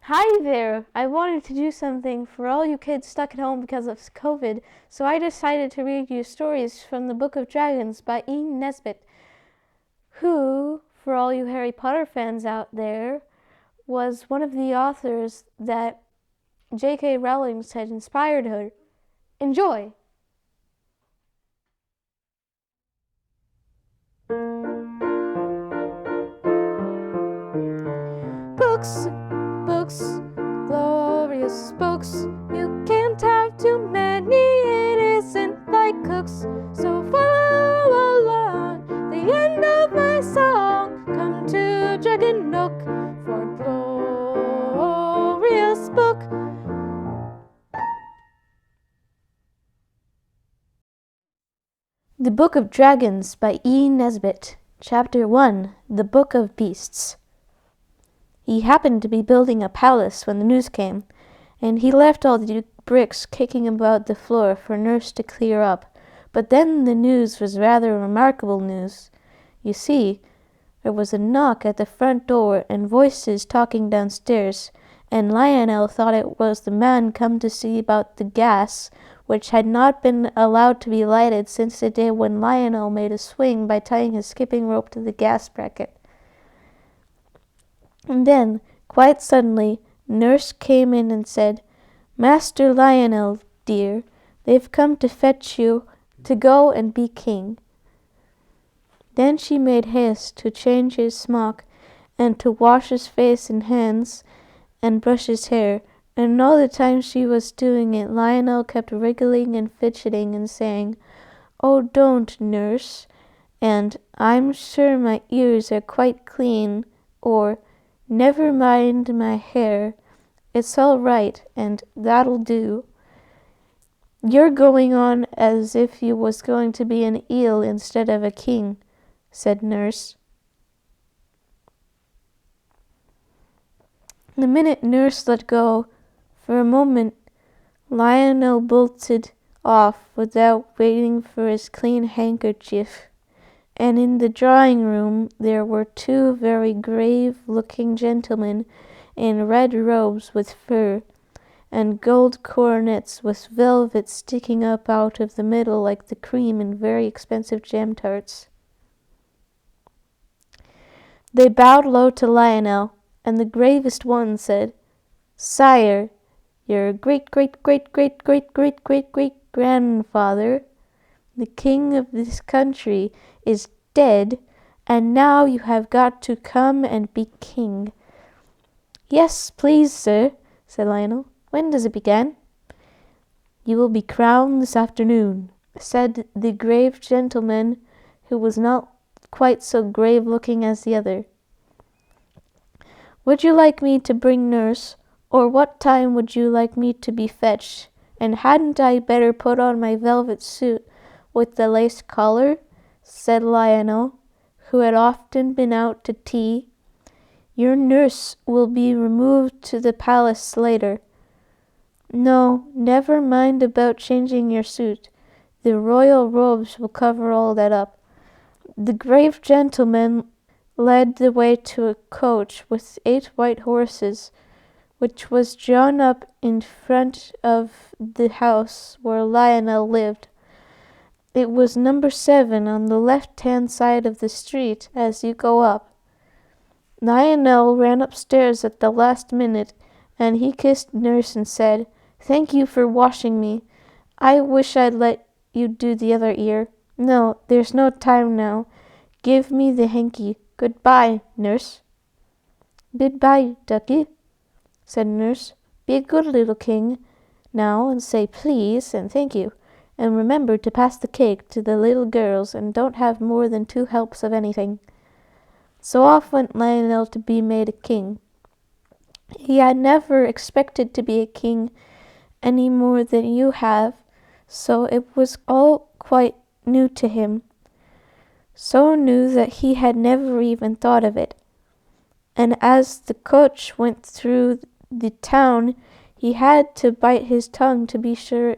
Hi there! I wanted to do something for all you kids stuck at home because of COVID, so I decided to read you stories from the Book of Dragons by Nesbit, who, for all you Harry Potter fans out there, was one of the authors that J.K. Rowling said inspired her. Enjoy! Books, books, glorious books. You can't have too many, it isn't like cooks. So follow along the end of my song. Come to Dragon Nook for a glorious book. The Book of Dragons by E. Nesbit. Chapter 1. The Book of Beasts. He happened to be building a palace when the news came, and he left all the bricks kicking about the floor for Nurse to clear up. But then the news was rather remarkable news. You see, there was a knock at the front door and voices talking downstairs, and Lionel thought it was the man come to see about the gas, which had not been allowed to be lighted since the day when Lionel made a swing by tying his skipping rope to the gas bracket. And then, quite suddenly, Nurse came in and said, "Master Lionel, dear, they've come to fetch you to go and be king." Then she made haste to change his smock, and to wash his face and hands, and brush his hair, and all the time she was doing it, Lionel kept wriggling and fidgeting and saying, "Oh, don't, Nurse," and "I'm sure my ears are quite clean," or "Never mind my hair, it's all right, and that'll do. You're going on as if you was going to be an eel instead of a king," said Nurse. The minute Nurse let go, for a moment, Lionel bolted off without waiting for his clean handkerchief. And in the drawing-room there were two very grave-looking gentlemen in red robes with fur, and gold coronets with velvet sticking up out of the middle like the cream in very expensive jam-tarts. They bowed low to Lionel, and the gravest one said, "Sire, your great-great-great-great-great-great-great-great-grandfather, the king of this country, is dead, and now you have got to come and be king." "Yes, please, sir," said Lionel. "When does it begin?" "You will be crowned this afternoon," said the grave gentleman, who was not quite so grave-looking as the other. "Would you like me to bring Nurse, or what time would you like me to be fetched? And hadn't I better put on my velvet suit with the lace collar?" said Lionel, who had often been out to tea. "Your Nurse will be removed to the palace later. No, never mind about changing your suit. The royal robes will cover all that up." The grave gentleman led the way to a coach with 8 white horses, which was drawn up in front of the house where Lionel lived. It was number 7 on the left-hand side of the street as you go up. Lionel ran upstairs at the last minute, and he kissed Nurse and said, "Thank you for washing me. I wish I'd let you do the other ear. No, there's no time now. Give me the hanky. Goodbye, Nurse." "Goodbye, ducky," said Nurse. "Be a good little king now, and say please and thank you. And remember to pass the cake to the little girls, and don't have more than 2 helps of anything." So off went Lionel to be made a king. He had never expected to be a king any more than you have, so it was all quite new to him. So new that he had never even thought of it. And as the coach went through the town, he had to bite his tongue to be sure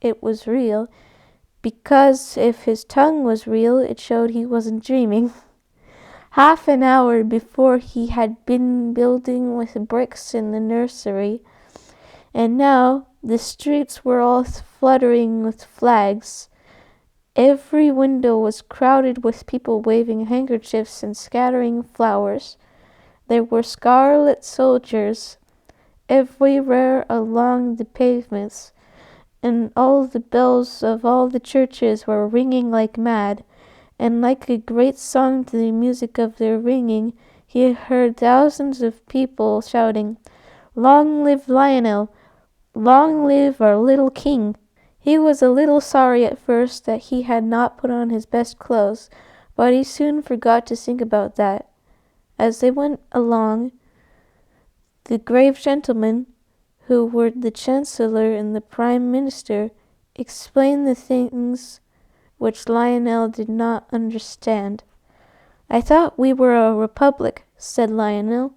it was real, because if his tongue was real, it showed he wasn't dreaming. half an hour before he had been building with bricks in the nursery, and now the streets were all fluttering with flags. Every window was crowded with people waving handkerchiefs and scattering flowers. There were scarlet soldiers everywhere along the pavements, and all the bells of all the churches were ringing like mad, and like a great song to the music of their ringing, he heard thousands of people shouting, "Long live Lionel! Long live our little king!" He was a little sorry at first that he had not put on his best clothes, but he soon forgot to think about that. As they went along, the grave gentlemen, who were the Chancellor and the Prime Minister, explained the things which Lionel did not understand. "I thought we were a republic," said Lionel.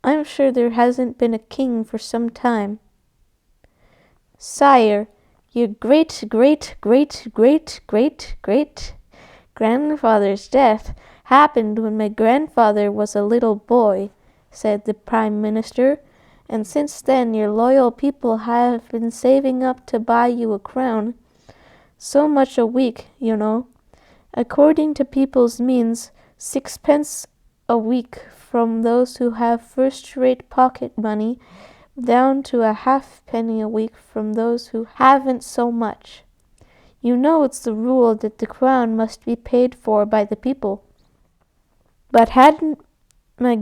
"I'm sure there hasn't been a king for some time." "Sire, your great grandfather's death happened when my grandfather was a little boy," said the Prime Minister, "and since then your loyal people have been saving up to buy you a crown. So much a week, you know. According to people's means, 6 pence a week from those who have first-rate pocket money, down to a halfpenny a week from those who haven't so much. You know it's the rule that the crown must be paid for by the people." "But hadn't my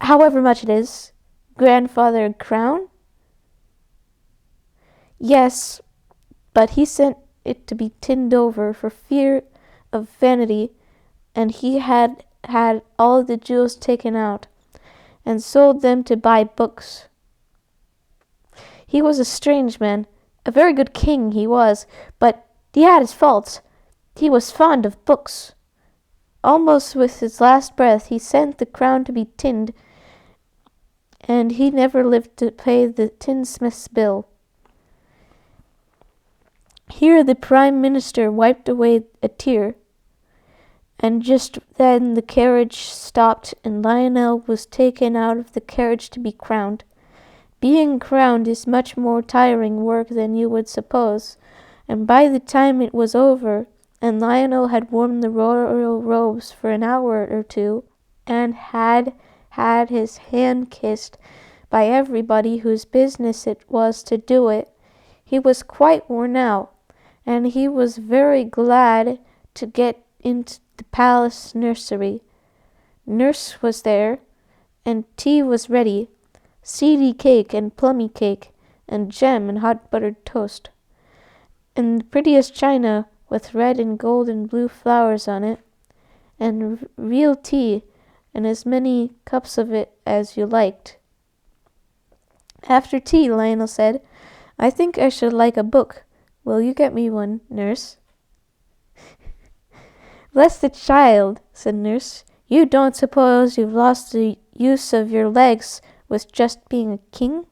however much it is, grandfather a crown?" "Yes, but he sent it to be tinned over for fear of vanity, and he had all the jewels taken out, and sold them to buy books. He was a strange man, a very good king he was, but he had his faults. He was fond of books. Almost with his last breath he sent the crown to be tinned, and he never lived to pay the tinsmith's bill." Here the Prime Minister wiped away a tear, and just then the carriage stopped and Lionel was taken out of the carriage to be crowned. Being crowned is much more tiring work than you would suppose, and by the time it was over, and Lionel had worn the royal robes for an hour or two, and had his hand kissed by everybody whose business it was to do it, he was quite worn out, and he was very glad to get into the palace nursery. Nurse was there, and tea was ready, seedy cake and plummy cake, and jam and hot buttered toast, and the prettiest china with red and gold and blue flowers on it, and real tea, and as many cups of it as you liked. After tea, Lionel said, "I think I should like a book. Will you get me one, Nurse?" "Bless the child," said Nurse. "You don't suppose you've lost the use of your legs with just being a king?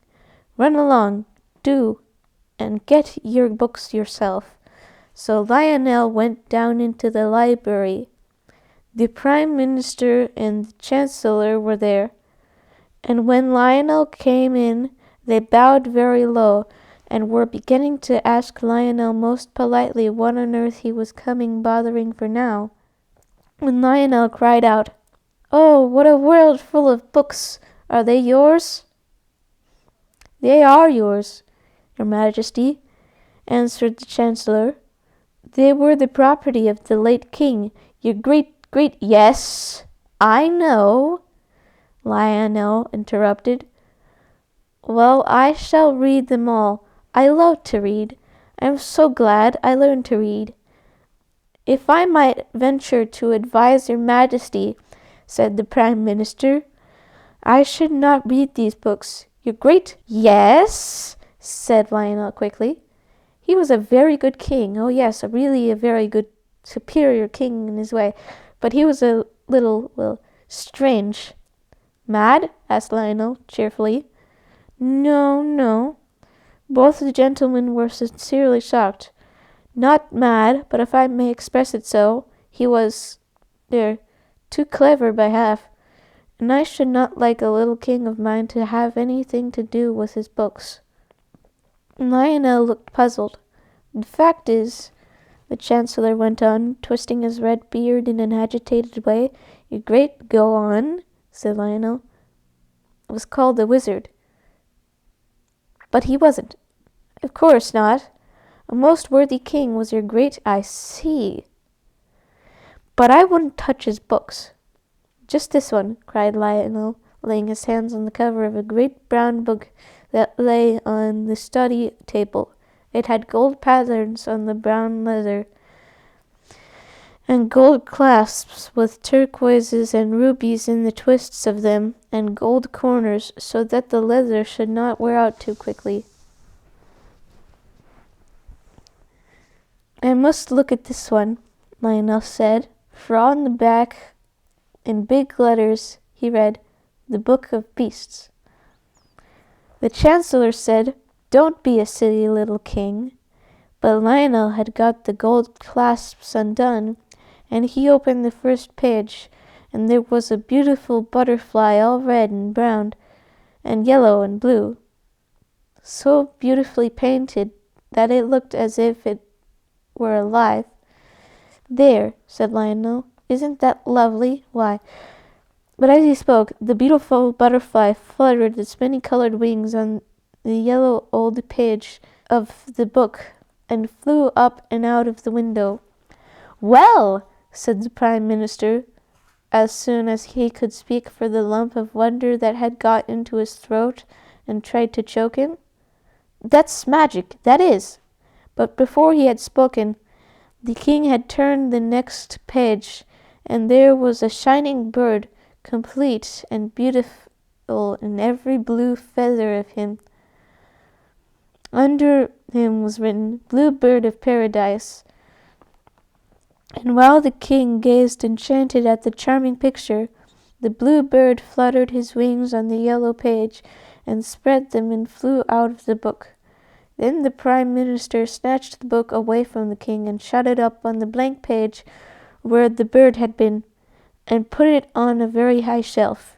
Run along, do, and get your books yourself." So Lionel went down into the library. The Prime Minister and the Chancellor were there, and when Lionel came in, they bowed very low, and were beginning to ask Lionel most politely what on earth he was coming bothering for now, when Lionel cried out, "Oh, what a world full of books! Are they yours?" "They are yours, Your Majesty," answered the Chancellor. "They were the property of the late king, your great..." "Yes, I know," Lionel interrupted. "Well, I shall read them all. I love to read. I'm so glad I learned to read." "If I might venture to advise Your Majesty," said the Prime Minister, "I should not read these books. Your great..." "Yes," said Lionel quickly. He was a very good king. Oh yes, really a very good, superior king in his way, but he was a little strange. "Mad?" asked Lionel cheerfully. No. Both the gentlemen were sincerely shocked. "Not mad, but if I may express it so, he was too clever by half, and I should not like a little king of mine to have anything to do with his books." Lionel looked puzzled. "The fact is," the Chancellor went on, twisting his red beard in an agitated way, "your great—" "Go on," said Lionel. "Was called a wizard." "But he wasn't." "Of course not. A most worthy king was your great—" "I see. But I wouldn't touch his books." "Just this one," cried Lionel, laying his hands on the cover of a great brown book that lay on the study table. It had gold patterns on the brown leather, and gold clasps with turquoises and rubies in the twists of them, and gold corners, so that the leather should not wear out too quickly. "I must look at this one," Lionel said, for on the back, in big letters, he read, "The Book of Beasts." The Chancellor said, "Don't be a silly little king." But Lionel had got the gold clasps undone, and he opened the first page, and there was a beautiful butterfly all red and brown and yellow and blue, so beautifully painted that it looked as if it were alive. "There," said Lionel, "isn't that lovely? Why—" But as he spoke, the beautiful butterfly fluttered its many-colored wings on the yellow old page of the book and flew up and out of the window. "Well," said the Prime Minister, as soon as he could speak for the lump of wonder that had got into his throat and tried to choke him. "That's magic, that is." But before he had spoken, the king had turned the next page, and there was a shining bird, complete and beautiful in every blue feather of him. Under him was written, "Blue Bird of Paradise." And while the king gazed enchanted at the charming picture, the blue bird fluttered his wings on the yellow page and spread them and flew out of the book. Then the Prime Minister snatched the book away from the king and shut it up on the blank page where the bird had been, and put it on a very high shelf.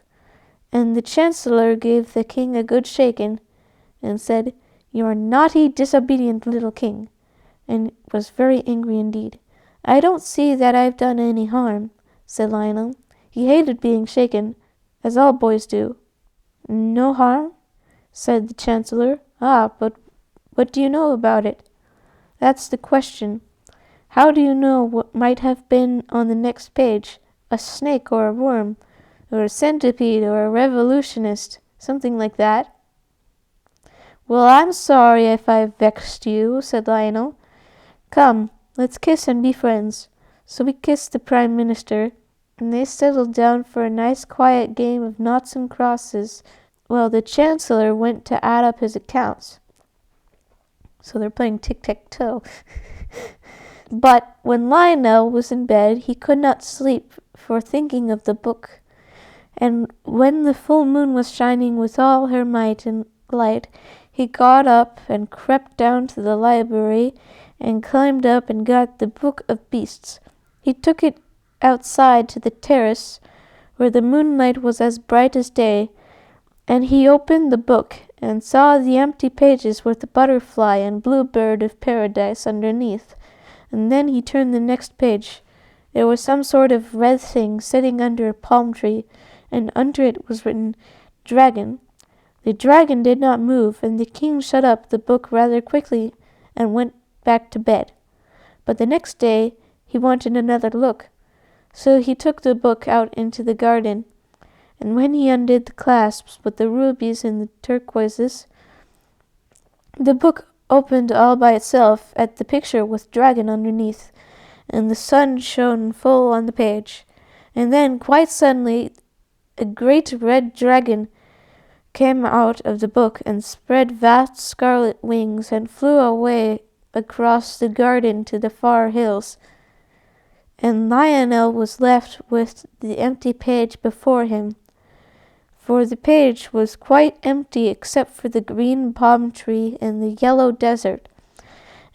And the Chancellor gave the king a good shaking, and said, "You are naughty, disobedient little king," and was very angry indeed. "I don't see that I've done any harm," said Lionel. He hated being shaken, as all boys do. "No harm?" said the Chancellor. "Ah, but what do you know about it?" "That's the question. How do you know what might have been on the next page? A snake or a worm, or a centipede or a revolutionist, something like that." "Well, I'm sorry if I've vexed you," said Lionel. "Come, let's kiss and be friends." So he kissed the Prime Minister, and they settled down for a nice quiet game of noughts and crosses, while the Chancellor went to add up his accounts. So they're playing tic-tac-toe. But when Lionel was in bed, he could not sleep for thinking of the book. And when the full moon was shining with all her might and light, he got up and crept down to the library and climbed up and got the Book of Beasts. He took it outside to the terrace, where the moonlight was as bright as day, and he opened the book and saw the empty pages with the butterfly and blue bird of paradise underneath. And then he turned the next page. There was some sort of red thing sitting under a palm tree, and under it was written, "Dragon." The dragon did not move, and the king shut up the book rather quickly and went back to bed. But the next day he wanted another look, so he took the book out into the garden, and when he undid the clasps with the rubies and the turquoises, the book opened all by itself at the picture with dragon underneath, and the sun shone full on the page. And then, quite suddenly, a great red dragon came out of the book and spread vast scarlet wings and flew away across the garden to the far hills. And Lionel was left with the empty page before him, for the page was quite empty except for the green palm tree and the yellow desert.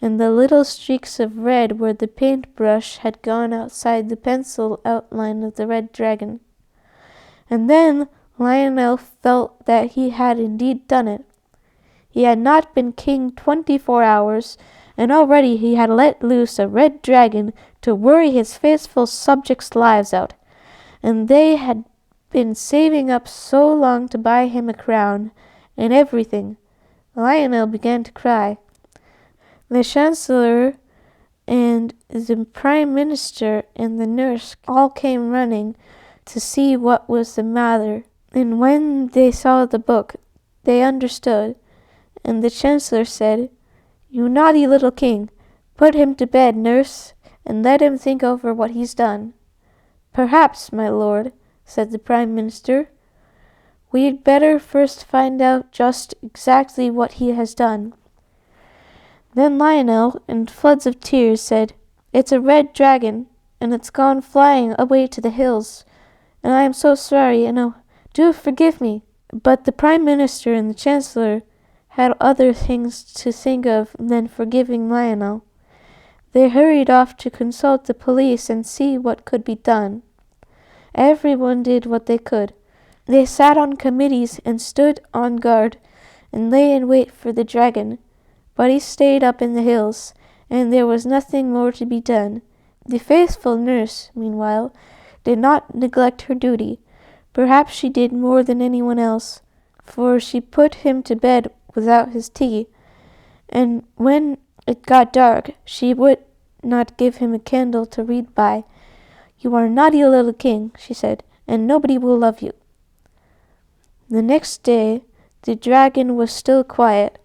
and the little streaks of red where the paintbrush had gone outside the pencil outline of the red dragon. And then Lionel felt that he had indeed done it. He had not been king 24 hours, and already he had let loose a red dragon to worry his faithful subjects' lives out, and they had been saving up so long to buy him a crown and everything. Lionel began to cry. The Chancellor and the Prime Minister and the nurse all came running to see what was the matter, and when they saw the book, they understood, and the Chancellor said, "You naughty little king, put him to bed, nurse, and let him think over what he's done." "Perhaps, my lord," said the Prime Minister, "we'd better first find out just exactly what he has done." Then Lionel, in floods of tears, said, "It's a red dragon, and it's gone flying away to the hills, and I am so sorry, and oh, do forgive me." But the Prime Minister and the Chancellor had other things to think of than forgiving Lionel. They hurried off to consult the police and see what could be done. Everyone did what they could. They sat on committees and stood on guard and lay in wait for the dragon, but he stayed up in the hills, and there was nothing more to be done. The faithful nurse, meanwhile, did not neglect her duty. Perhaps she did more than anyone else, for she put him to bed without his tea, and when it got dark, she would not give him a candle to read by. "You are a naughty little king," she said, "and nobody will love you." The next day the dragon was still quiet,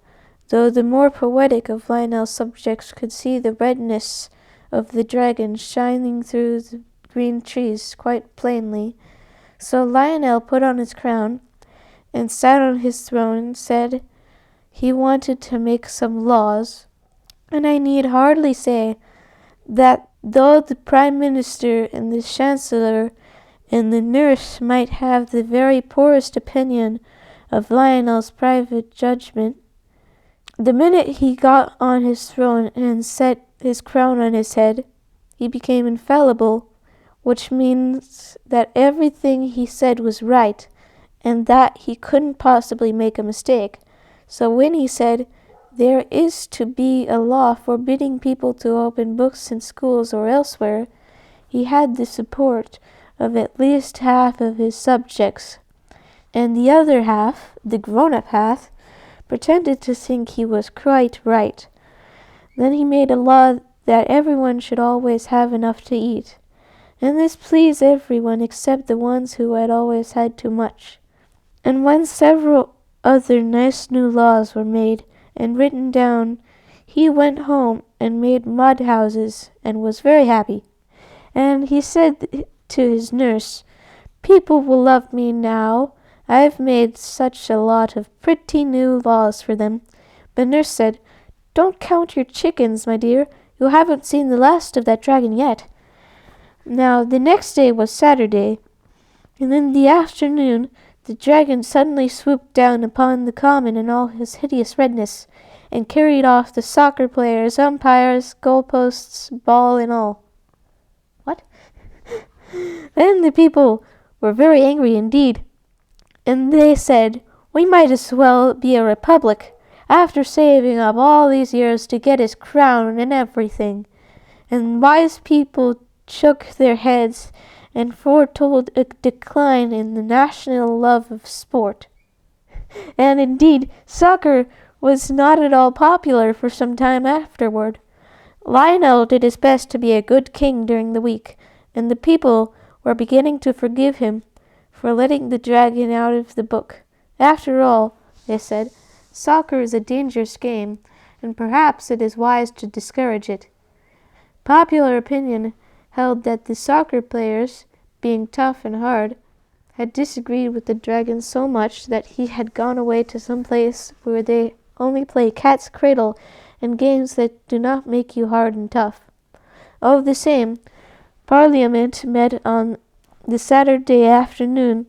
though the more poetic of Lionel's subjects could see the redness of the dragon shining through the green trees quite plainly. So Lionel put on his crown and sat on his throne and said he wanted to make some laws, and I need hardly say that though the Prime Minister and the Chancellor and the nurse might have the very poorest opinion of Lionel's private judgment, the minute he got on his throne and set his crown on his head, he became infallible, which means that everything he said was right, and that he couldn't possibly make a mistake. So when he said, "There is to be a law forbidding people to open books in schools or elsewhere," he had the support of at least half of his subjects, and the other half, the grown-up half, pretended to think he was quite right. Then he made a law that everyone should always have enough to eat, and this pleased everyone except the ones who had always had too much. And when several other nice new laws were made and written down, he went home and made mud houses and was very happy. And he said to his nurse, "People will love me now. I've made such a lot of pretty new laws for them." But nurse said, "Don't count your chickens, my dear. You haven't seen the last of that dragon yet." Now the next day was Saturday, and in the afternoon the dragon suddenly swooped down upon the common in all his hideous redness, and carried off the soccer players, umpires, goalposts, ball, and all. What? Then the people were very angry indeed, and they said, "We might as well be a republic, after saving up all these years to get his crown and everything." And wise people shook their heads and foretold a decline in the national love of sport. And indeed, soccer was not at all popular for some time afterward. Lionel did his best to be a good king during the week, and the people were beginning to forgive him for letting the dragon out of the book. After all, they said, soccer is a dangerous game, and perhaps it is wise to discourage it. Popular opinion held that the soccer players, being tough and hard, had disagreed with the dragon so much that he had gone away to some place where they only play cat's cradle and games that do not make you hard and tough. All the same, Parliament met on the Saturday afternoon,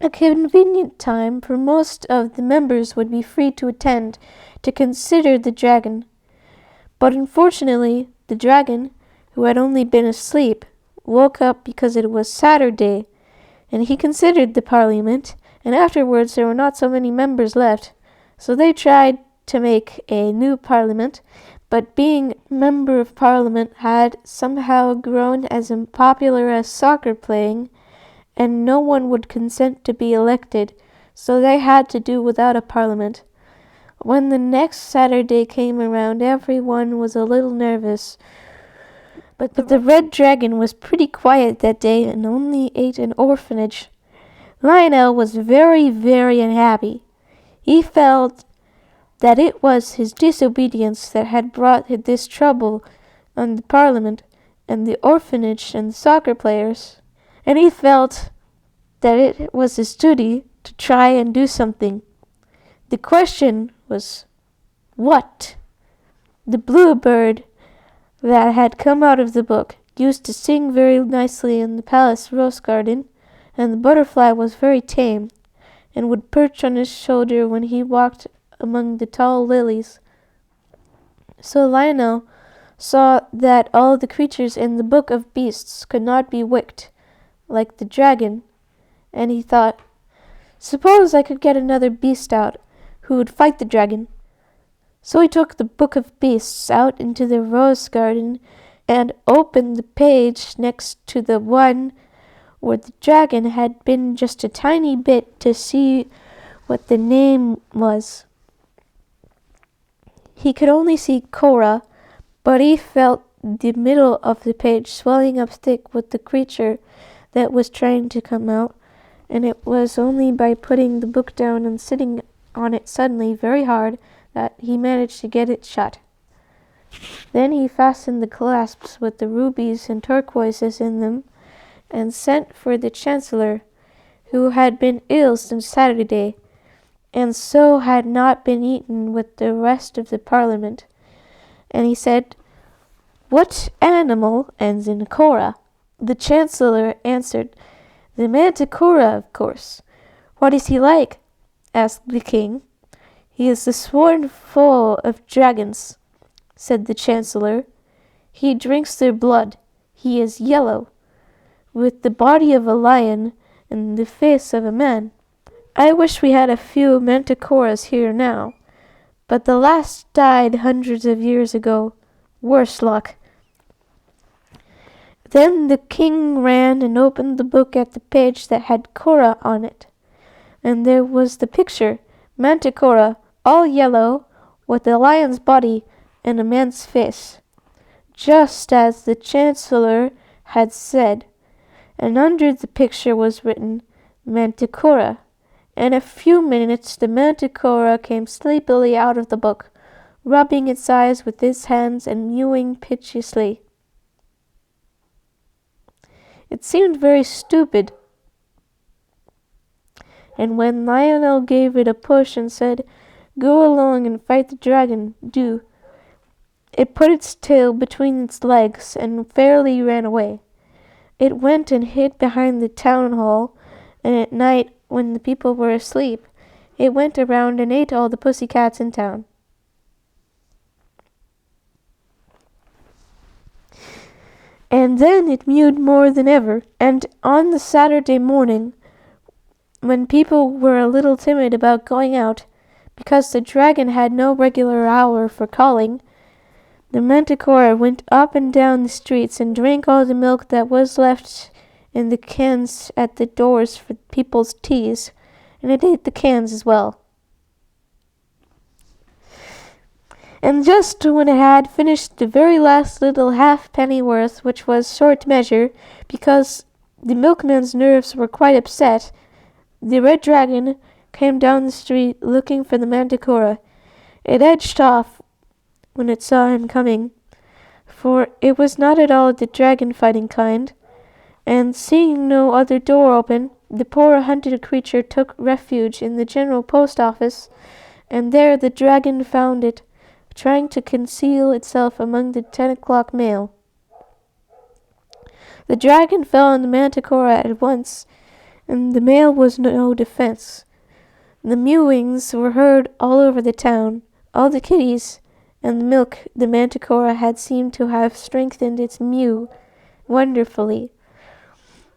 a convenient time, for most of the members would be free to attend to consider the dragon. But unfortunately, the dragon, who had only been asleep, woke up because it was Saturday, and he considered the parliament, and afterwards there were not so many members left. So they tried to make a new parliament, but being member of parliament had somehow grown as unpopular as soccer playing, and no one would consent to be elected, so they had to do without a parliament. When the next Saturday came around, everyone was a little nervous. But the red dragon was pretty quiet that day and only ate an orphanage. Lionel was very, very unhappy. He felt that it was his disobedience that had brought this trouble on the parliament and the orphanage and the soccer players, and he felt that it was his duty to try and do something. The question was, what? The bluebird that had come out of the book used to sing very nicely in the palace rose garden, and the butterfly was very tame, and would perch on his shoulder when he walked among the tall lilies. So Lionel saw that all the creatures in the book of beasts could not be wicked, like the dragon, and he thought, suppose I could get another beast out who would fight the dragon. So he took the book of beasts out into the rose garden and opened the page next to the one where the dragon had been just a tiny bit to see what the name was. He could only see Cora, but he felt the middle of the page swelling up thick with the creature that was trying to come out, and it was only by putting the book down and sitting on it suddenly very hard that he managed to get it shut. Then he fastened the clasps with the rubies and turquoises in them, and sent for the chancellor, who had been ill since Saturday, and so had not been eaten with the rest of the parliament. And he said, "What animal ends in Cora?" The chancellor answered, "The manticora, of course." "What is he like?" asked the king. "He is the sworn foe of dragons," said the chancellor. "He drinks their blood. He is yellow, with the body of a lion and the face of a man. I wish we had a few manticoras here now, but the last died hundreds of years ago. Worse luck." Then the king ran and opened the book at the page that had Cora on it, and there was the picture, Manticora, all yellow, with a lion's body and a man's face, just as the chancellor had said, and under the picture was written, Manticora. In a few minutes the manticora came sleepily out of the book, rubbing its eyes with its hands and mewing piteously. It seemed very stupid, and when Lionel gave it a push and said, "Go along and fight the dragon, do," it put its tail between its legs and fairly ran away. It went and hid behind the town hall, and at night, when the people were asleep, it went around and ate all the pussycats in town. And then it mewed more than ever, and on the Saturday morning, when people were a little timid about going out, because the dragon had no regular hour for calling, the manticora went up and down the streets and drank all the milk that was left in the cans at the doors for people's teas, and it ate the cans as well. And just when it had finished the very last little halfpenny worth, which was short measure, because the milkman's nerves were quite upset, the red dragon came down the street looking for the manticora. It edged off when it saw him coming, for it was not at all the dragon-fighting kind, and seeing no other door open, the poor hunted creature took refuge in the general post office, and there the dragon found it, trying to conceal itself among the 10 o'clock mail. The dragon fell on the manticora at once, and the mail was no defense. The mewings were heard all over the town. All the kitties and the milk the manticora had seemed to have strengthened its mew wonderfully.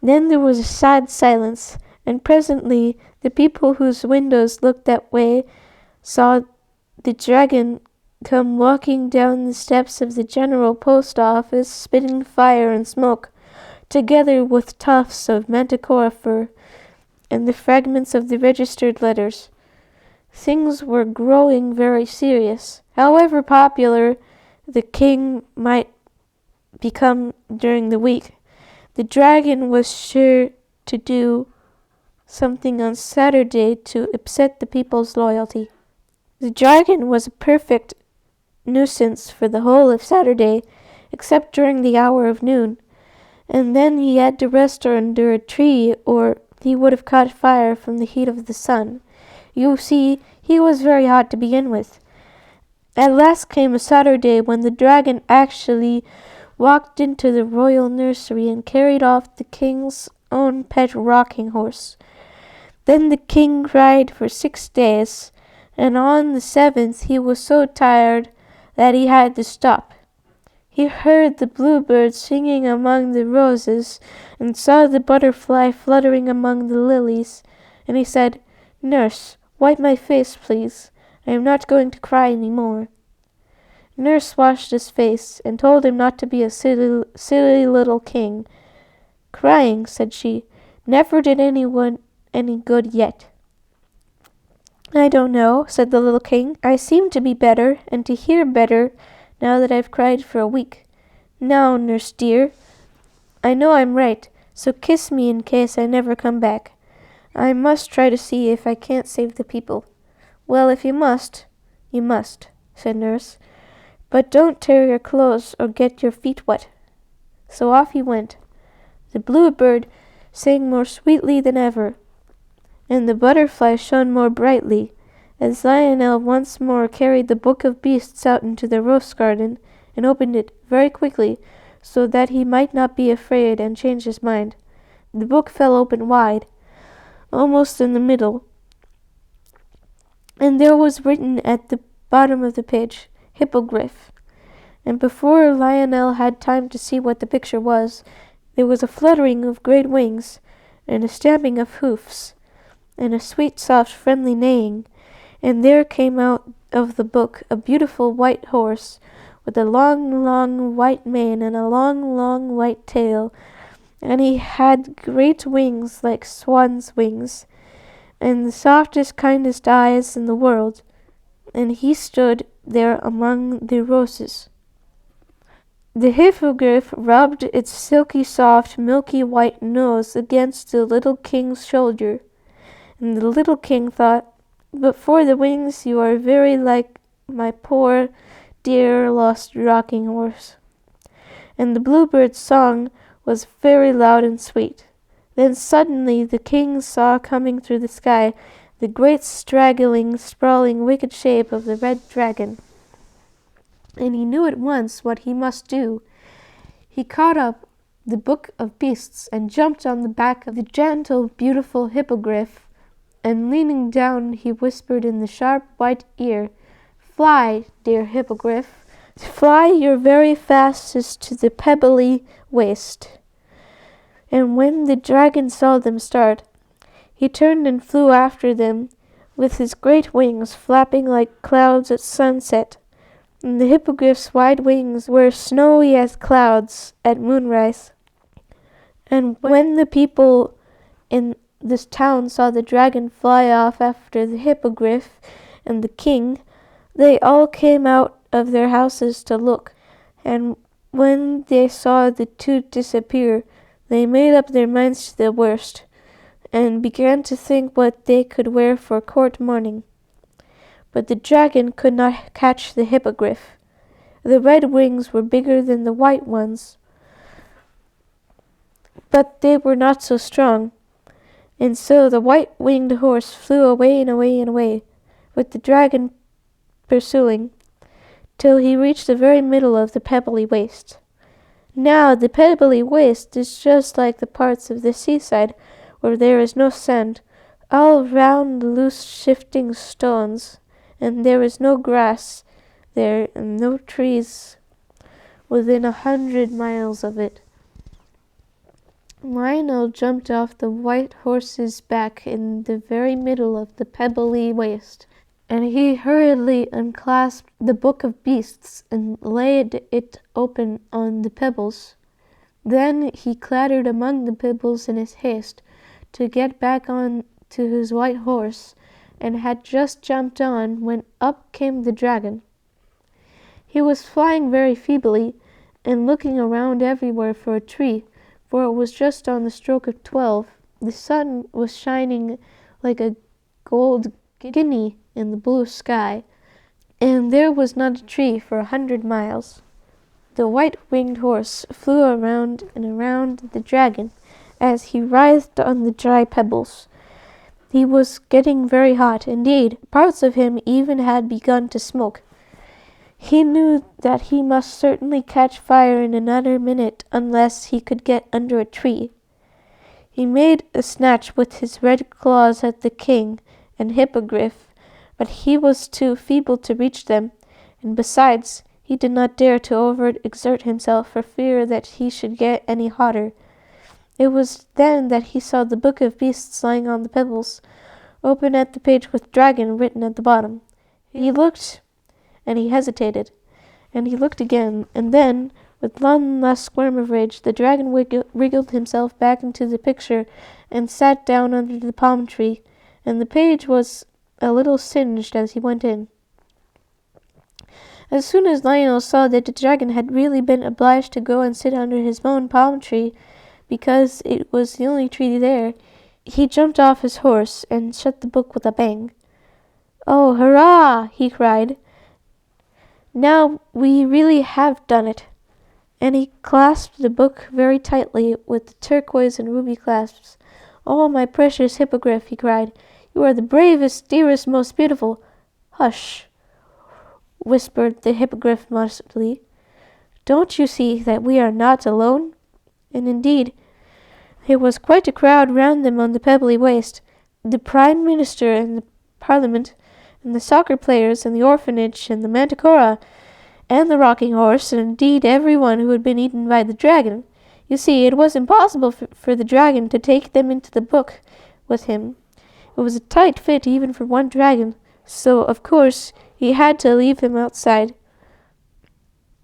Then there was a sad silence, and presently the people whose windows looked that way saw the dragon come walking down the steps of the General Post Office, spitting fire and smoke, together with tufts of manticora fur and the fragments of the registered letters. Things were growing very serious. However popular the king might become during the week, the dragon was sure to do something on Saturday to upset the people's loyalty. The dragon was a perfect nuisance for the whole of Saturday, except during the hour of noon, and then he had to rest under a tree, or he would have caught fire from the heat of the sun. You see, he was very hot to begin with. At last came a Saturday when the dragon actually walked into the royal nursery and carried off the king's own pet rocking horse. Then the king cried for 6 days, and on the 7th he was so tired that he had to stop. He heard the bluebird singing among the roses, and saw the butterfly fluttering among the lilies, and he said, "Nurse, wipe my face, please. I am not going to cry any more." Nurse washed his face, and told him not to be a silly little king. "Crying," said she, "never did anyone any good yet." "I don't know," said the little king. "I seem to be better, and to hear better, now that I've cried for a week. Now, nurse dear, I know I'm right, so kiss me in case I never come back. I must try to see if I can't save the people." "Well, if you must, said nurse. "But don't tear your clothes or get your feet wet." So off he went. The bluebird sang more sweetly than ever, and the butterfly shone more brightly, as Lionel once more carried the book of beasts out into the rose garden, and opened it very quickly, so that he might not be afraid and change his mind. The book fell open wide, almost in the middle, and there was written at the bottom of the page, "Hippogriff." And before Lionel had time to see what the picture was, there was a fluttering of great wings, and a stamping of hoofs, and a sweet, soft, friendly neighing, and there came out of the book a beautiful white horse, with a long, long white mane and a long, long white tail, and he had great wings like swan's wings, and the softest, kindest eyes in the world, and he stood there among the roses. The hippogriff rubbed its silky soft, milky white nose against the little king's shoulder, and the little king thought, "But for the wings you are very like my poor, dear, lost rocking horse." And the bluebird's song was very loud and sweet. Then suddenly the king saw coming through the sky the great straggling, sprawling, wicked shape of the red dragon, and he knew at once what he must do. He caught up the book of beasts and jumped on the back of the gentle, beautiful hippogriff, and leaning down he whispered in the sharp white ear, "Fly, dear hippogriff, fly your very fastest to the pebbly waste." And when the dragon saw them start, he turned and flew after them, with his great wings flapping like clouds at sunset, and the hippogriff's wide wings were snowy as clouds at moonrise. And when the people in this town saw the dragon fly off after the hippogriff and the king, they all came out of their houses to look, and when they saw the two disappear, they made up their minds to the worst, and began to think what they could wear for court mourning. But the dragon could not catch the hippogriff. The red wings were bigger than the white ones, but they were not so strong, and so the white-winged horse flew away and away and away, with the dragon pursuing, till he reached the very middle of the pebbly waste. Now the pebbly waste is just like the parts of the seaside where there is no sand, all round loose shifting stones, and there is no grass, there and no trees within 100 miles of it. Lionel jumped off the white horse's back in the very middle of the pebbly waste, and he hurriedly unclasped the Book of Beasts and laid it open on the pebbles. Then he clattered among the pebbles in his haste to get back on to his white horse, and had just jumped on when up came the dragon. He was flying very feebly, and looking around everywhere for a tree, for it was just on the stroke of 12. The sun was shining like a gold guinea in the blue sky, and there was not a tree for 100 miles. The white-winged horse flew around and around the dragon as he writhed on the dry pebbles. He was getting very hot. Indeed, parts of him even had begun to smoke. He knew that he must certainly catch fire in another minute unless he could get under a tree. He made a snatch with his red claws at the king and Hippogriff, but he was too feeble to reach them, and besides, he did not dare to over-exert himself for fear that he should get any hotter. It was then that he saw the Book of Beasts lying on the pebbles, open at the page with dragon written at the bottom. He looked, and he hesitated, and he looked again, and then, with one last squirm of rage, the dragon wriggled himself back into the picture and sat down under the palm tree, and the page was a little singed as he went in. As soon as Lionel saw that the dragon had really been obliged to go and sit under his own palm tree, because it was the only tree there, he jumped off his horse and shut the book with a bang. "Oh, hurrah!" he cried. "Now we really have done it." And he clasped the book very tightly with the turquoise and ruby clasps. "Oh, my precious Hippogriff," he cried, "you are the bravest, dearest, most beautiful—" "Hush," whispered the Hippogriff modestly. "Don't you see that we are not alone?" And indeed, there was quite a crowd round them on the pebbly waste. The Prime Minister and the Parliament, and the soccer players, and the orphanage, and the Manticora, and the rocking horse, and indeed everyone who had been eaten by the dragon. You see, it was impossible for the dragon to take them into the book with him. It was a tight fit even for one dragon, so of course he had to leave them outside.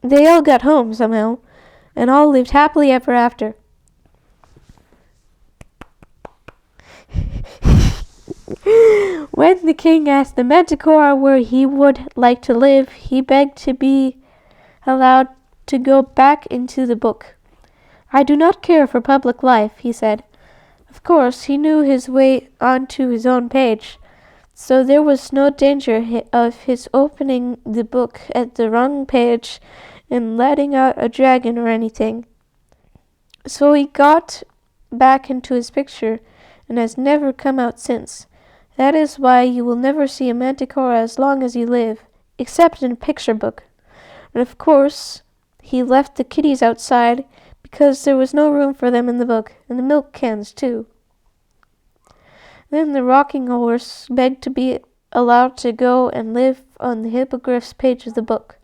They all got home somehow, and all lived happily ever after. When the king asked the Manticora where he would like to live, he begged to be allowed to go back into the book. "I do not care for public life," he said. Of course, he knew his way onto his own page, so there was no danger of his opening the book at the wrong page and letting out a dragon or anything. So he got back into his picture and has never come out since. That is why you will never see a Manticora as long as you live, except in a picture book. And of course, he left the kitties outside because there was no room for them in the book, and the milk cans too. Then the rocking horse begged to be allowed to go and live on the Hippogriff's page of the book.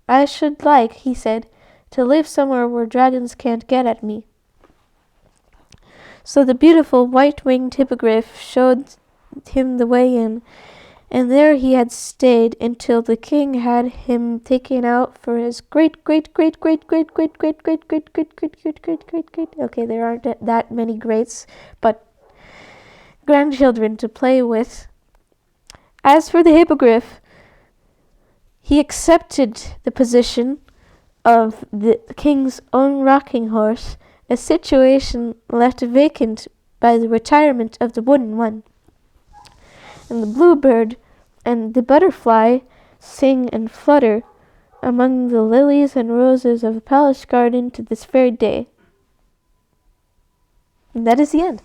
"I should like," he said, "to live somewhere where dragons can't get at me." So the beautiful white-winged Hippogriff showed him the way in, and there he had stayed until the king had him taken out for his okay, there aren't that many greats, but grandchildren to play with. As for the Hippogriff, he accepted the position of the king's own rocking horse, a situation left vacant by the retirement of the wooden one. And the bluebird and the butterfly sing and flutter among the lilies and roses of the palace garden to this very day. And that is the end.